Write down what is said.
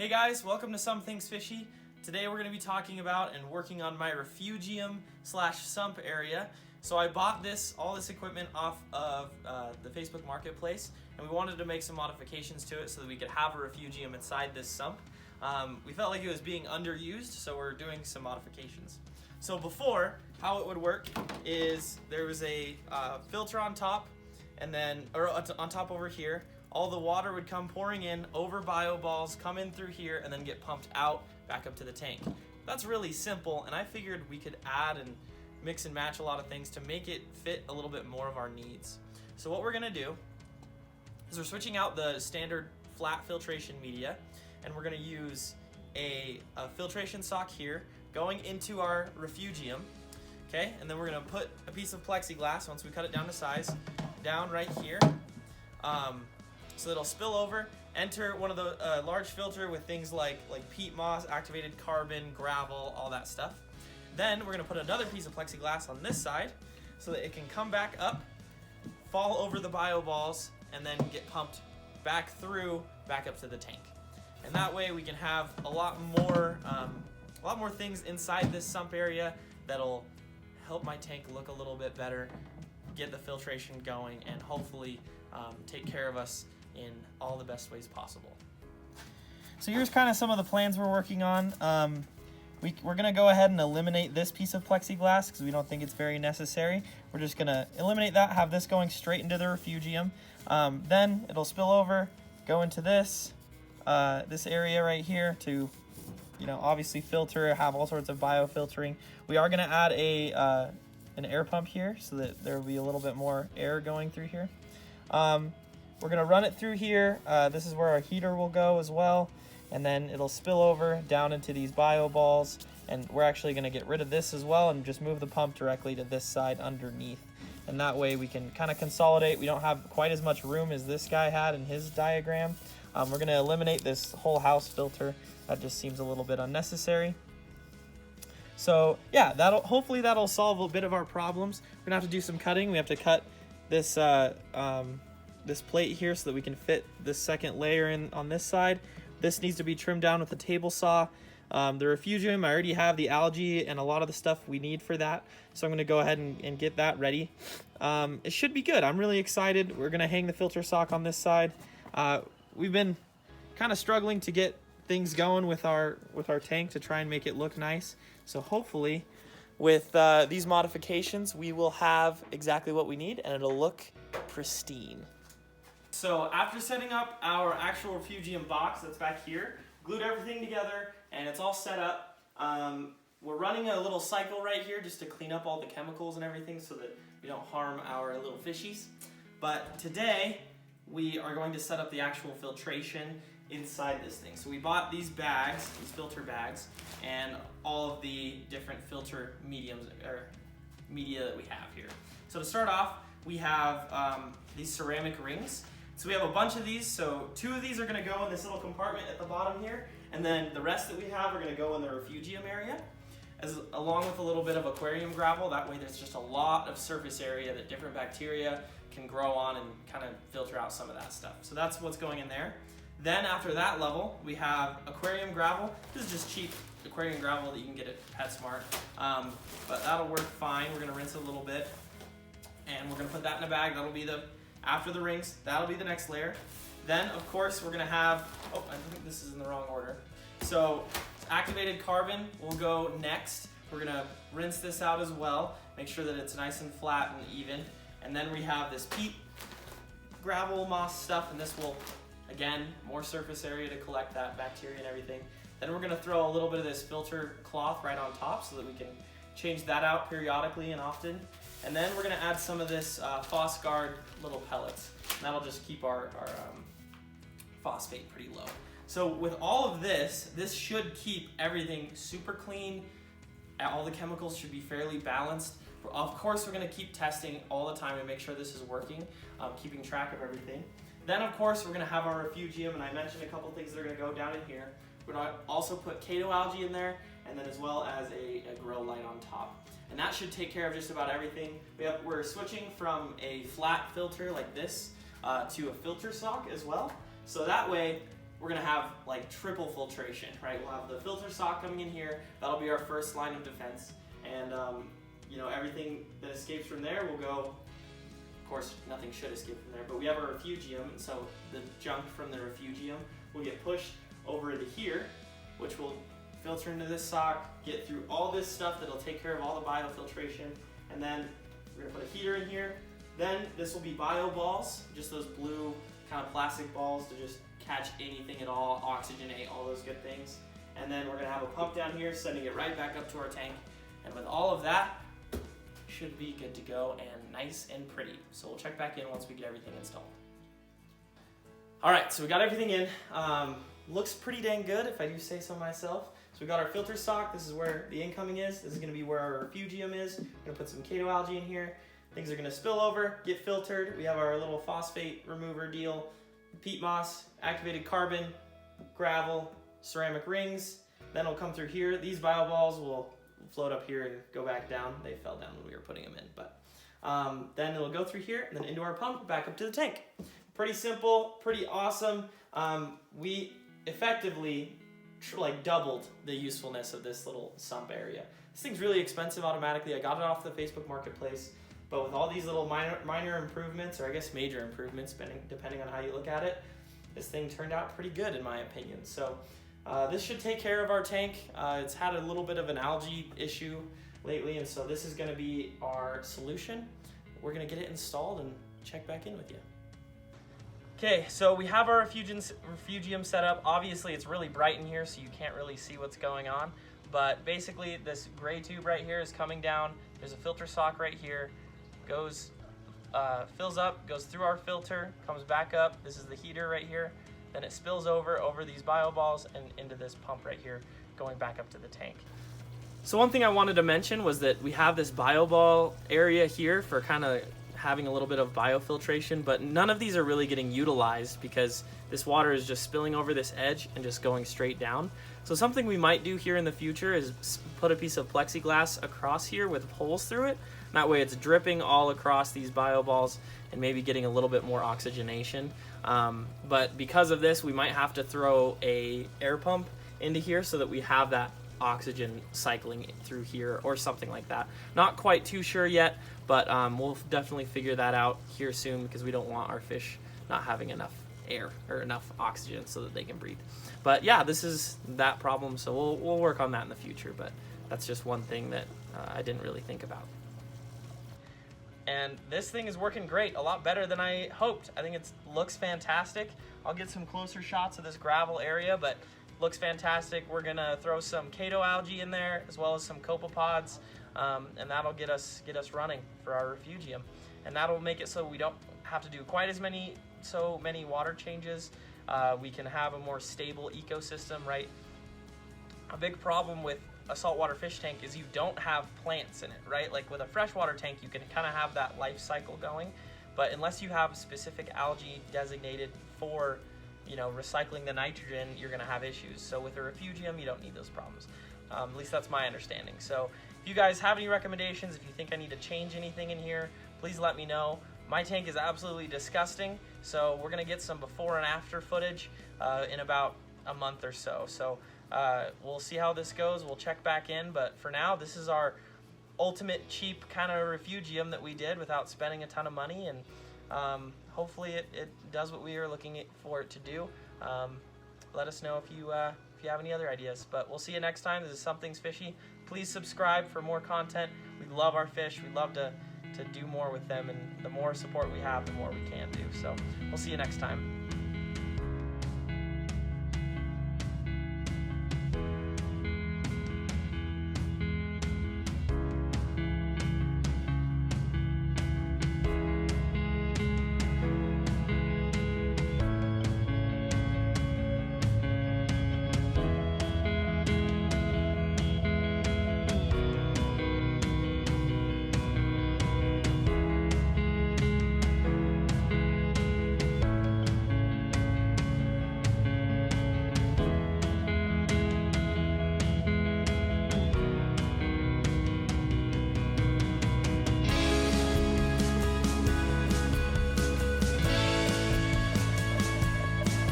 Hey guys, welcome to Some Things Fishy. Today we're going to be talking about and working on my Refugium / sump area. So I bought all this equipment off of the Facebook Marketplace, and we wanted to make some modifications to it so that we could have a Refugium inside this sump. We felt like it was being underused, so we're doing some modifications. So before, how it would work is there was a filter on top, and then on top over here. All the water would come pouring in over bio balls, come in through here, and then get pumped out back up to the tank. That's really simple, and I figured we could add and mix and match a lot of things to make it fit a little bit more of our needs. So what we're gonna do is we're switching out the standard flat filtration media, and we're gonna use a filtration sock here going into our Refugium, okay? And then we're gonna put a piece of plexiglass, once we cut it down to size, down right here. So it'll spill over, enter one of the large filter with things like peat moss, activated carbon, gravel, all that stuff. Then we're gonna put another piece of plexiglass on this side so that it can come back up, fall over the bio balls, and then get pumped back up to the tank. And that way we can have a lot more things inside this sump area that'll help my tank look a little bit better, get the filtration going, and hopefully take care of us in all the best ways possible. So here's kind of some of the plans we're working on. We're gonna go ahead and eliminate this piece of plexiglass because we don't think it's very necessary. We're just gonna eliminate that, have this going straight into the Refugium. Then it'll spill over, go into this area right here to, obviously filter, have all sorts of biofiltering. We are gonna add an air pump here so that there will be a little bit more air going through here. We're gonna run it through here. This is where our heater will go as well, and then it'll spill over down into these bio balls, and we're actually gonna get rid of this as well and just move the pump directly to this side underneath, and that way we can kind of consolidate. We don't have quite as much room as this guy had in his diagram. We're gonna eliminate this whole house filter. That just seems a little bit unnecessary. So yeah, hopefully that'll solve a bit of our problems. We're gonna have to do some cutting. We have to cut this this plate here so that we can fit this second layer in on this side. This needs to be trimmed down with a table saw. The Refugium, I already have the algae and a lot of the stuff we need for that, so I'm gonna go ahead and get that ready. It should be good. I'm really excited. We're gonna hang the filter sock on this side. We've been kind of struggling to get things going with our tank to try and make it look nice. So hopefully with these modifications, we will have exactly what we need and it'll look pristine. So after setting up our actual Refugium box that's back here, glued everything together and it's all set up, we're running a little cycle right here just to clean up all the chemicals and everything so that we don't harm our little fishies. But today we are going to set up the actual filtration inside this thing. So we bought these bags, these filter bags, and all of the different filter media that we have here. So to start off, we have these ceramic rings. So we have a bunch of these. So 2 of these are going to go in this little compartment at the bottom here, and then the rest that we have are going to go in the Refugium area, along with a little bit of aquarium gravel. That way there's just a lot of surface area that different bacteria can grow on and kind of filter out some of that stuff. So that's what's going in there. Then after that level, we have aquarium gravel. This is just cheap aquarium gravel that you can get at PetSmart, but that'll work fine. We're gonna rinse it a little bit, and we're gonna put that in a bag. That'll be after the rings, that'll be the next layer. Then, of course, we're gonna have, I think this is in the wrong order. So activated carbon will go next. We're gonna rinse this out as well, make sure that it's nice and flat and even. And then we have this peat, gravel, moss stuff, and this will, again, more surface area to collect that bacteria and everything. Then we're gonna throw a little bit of this filter cloth right on top so that we can change that out periodically and often. And then we're gonna add some of this PhosGuard little pellets. And that'll just keep our phosphate pretty low. So with all of this should keep everything super clean. All the chemicals should be fairly balanced. Of course, we're gonna keep testing all the time and make sure this is working, keeping track of everything. Then, of course, we're gonna have our Refugium, and I mentioned a couple things that are gonna go down in here. We're gonna also put Chaeto algae in there, and then as well as a grow light on top. And that should take care of just about everything. We're switching from a flat filter like this to a filter sock as well. So that way, we're gonna have like triple filtration, right? We'll have the filter sock coming in here. That'll be our first line of defense. And you know, everything that escapes from there will go, of course, nothing should escape from there, but we have our refugium, and so the junk from the refugium will get pushed over into here, which will filter into this sock, get through all this stuff that'll take care of all the biofiltration, and then we're gonna put a heater in here. Then this will be bio balls, just those blue kind of plastic balls to just catch anything at all, oxygenate, all those good things. And then we're gonna have a pump down here, sending it right back up to our tank. And with all of that, should be good to go and nice and pretty. So we'll check back in once we get everything installed. All right, so we got everything in. Looks pretty dang good, if I do say so myself. So we got our filter sock. This is where the incoming is. This is gonna be where our refugium is. We're gonna put some chaeto algae in here. Things are gonna spill over, get filtered. We have our little phosphate remover deal, peat moss, activated carbon, gravel, ceramic rings. Then it'll come through here. These bio balls will float up here and go back down. They fell down when we were putting them in, but then it'll go through here and then into our pump, back up to the tank. Pretty simple, pretty awesome. We effectively doubled the usefulness of this little sump area. This thing's really expensive automatically. I got it off the Facebook Marketplace, but with all these little minor improvements, or I guess major improvements, depending on how you look at it, this thing turned out pretty good in my opinion. So this should take care of our tank. It's had a little bit of an algae issue lately, and so this is gonna be our solution. We're gonna get it installed and check back in with you. Okay, so we have our refugium set up. Obviously it's really bright in here, so you can't really see what's going on. But basically this gray tube right here is coming down. There's a filter sock right here. Goes, fills up, goes through our filter, comes back up. This is the heater right here. Then it spills over these bio balls and into this pump right here, going back up to the tank. So one thing I wanted to mention was that we have this bio ball area here for kind of having a little bit of biofiltration, but none of these are really getting utilized because this water is just spilling over this edge and just going straight down. So something we might do here in the future is put a piece of plexiglass across here with holes through it. That way it's dripping all across these bio balls and maybe getting a little bit more oxygenation. But because of this, we might have to throw a air pump into here so that we have that oxygen cycling through here or something like that. Not quite too sure yet, but we'll definitely figure that out here soon because we don't want our fish not having enough air or enough oxygen so that they can breathe. But yeah, this is that problem, so we'll work on that in the future, but that's just one thing that I didn't really think about. And this thing is working great, a lot better than I hoped. I think it looks fantastic. I'll get some closer shots of this gravel area, but looks fantastic. We're gonna throw some chaeto algae in there as well as some copepods, and that'll get us running for our refugium. And that'll make it so we don't have to do quite as many water changes. We can have a more stable ecosystem, right? A big problem with a saltwater fish tank is you don't have plants in it, right? Like with a freshwater tank, you can kind of have that life cycle going, but unless you have specific algae designated for, you know, recycling the nitrogen, you're gonna have issues. So with a refugium, you don't need those problems. At least that's my understanding. So if you guys have any recommendations, if you think I need to change anything in here, please let me know. My tank is absolutely disgusting, so we're gonna get some before and after footage in about a month or so. So we'll see how this goes. We'll check back in, but for now, this is our ultimate cheap kind of refugium that we did without spending a ton of money, and hopefully it does what we are looking for it to do. Let us know if you have any other ideas, but we'll see you next time. This is Something's Fishy. Please subscribe for more content. We love our fish. We love to do more with them, and the more support we have, the more we can do. So we'll see you next time.